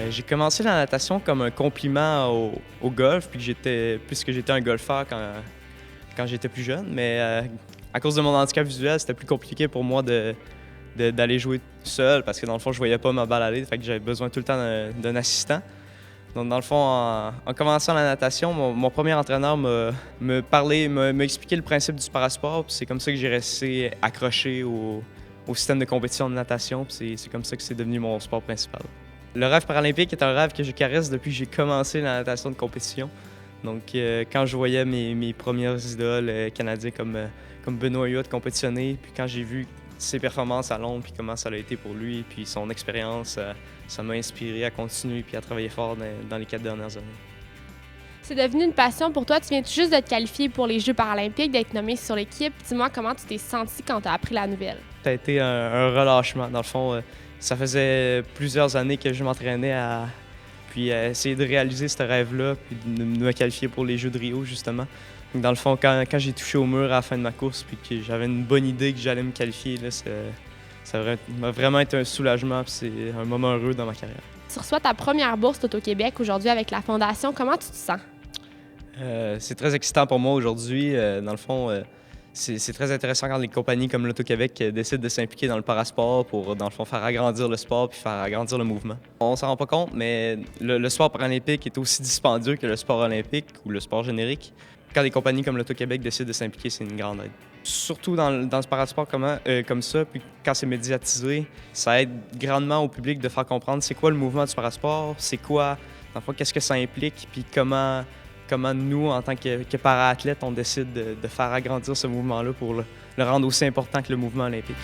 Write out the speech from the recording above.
J'ai commencé la natation comme un compliment au golf, puisque j'étais un golfeur quand j'étais plus jeune. Mais à cause de mon handicap visuel, c'était plus compliqué pour moi d'aller jouer seul parce que dans le fond, je voyais pas ma balle aller. Fait que j'avais besoin tout le temps d'un assistant. Donc, dans le fond, en commençant la natation, mon premier entraîneur m'a expliqué le principe du parasport. Puis c'est comme ça que j'ai resté accroché au système de compétition de natation. Puis c'est comme ça que c'est devenu mon sport principal. Le rêve paralympique est un rêve que je caresse depuis que j'ai commencé la natation de compétition. Donc, quand je voyais mes premières idoles canadiens comme Benoît Huot compétitionner, puis quand j'ai vu ses performances à Londres, puis comment ça a été pour lui, puis son expérience, ça m'a inspiré à continuer puis à travailler fort dans les 4 dernières années. C'est devenu une passion pour toi. Tu viens tout juste de te qualifier pour les Jeux paralympiques, d'être nommé sur l'équipe. Dis-moi comment tu t'es senti quand tu as appris la nouvelle. Ça a été un relâchement. Dans le fond, ça faisait plusieurs années que je m'entraînais à essayer de réaliser ce rêve-là, puis de me qualifier pour les Jeux de Rio, justement. Donc, dans le fond, quand j'ai touché au mur à la fin de ma course, puis que j'avais une bonne idée que j'allais me qualifier, là, ça m'a vraiment été un soulagement, puis c'est un moment heureux dans ma carrière. Tu reçois ta première bourse d'Auto-Québec aujourd'hui avec la Fondation. Comment tu te sens? C'est très excitant pour moi aujourd'hui. Dans le fond, c'est très intéressant quand les compagnies comme l'Auto-Québec décident de s'impliquer dans le parasport pour, dans le fond, faire agrandir le sport puis faire agrandir le mouvement. On s'en rend pas compte, mais le sport paralympique est aussi dispendieux que le sport olympique ou le sport générique. Quand des compagnies comme l'Auto-Québec décident de s'impliquer, c'est une grande aide. Surtout dans ce parasport comme ça, puis quand c'est médiatisé, ça aide grandement au public de faire comprendre c'est quoi le mouvement du parasport, c'est quoi, dans le fond, qu'est-ce que ça implique, puis comment nous, en tant que para-athlètes, on décide de faire agrandir ce mouvement-là pour le rendre aussi important que le mouvement olympique.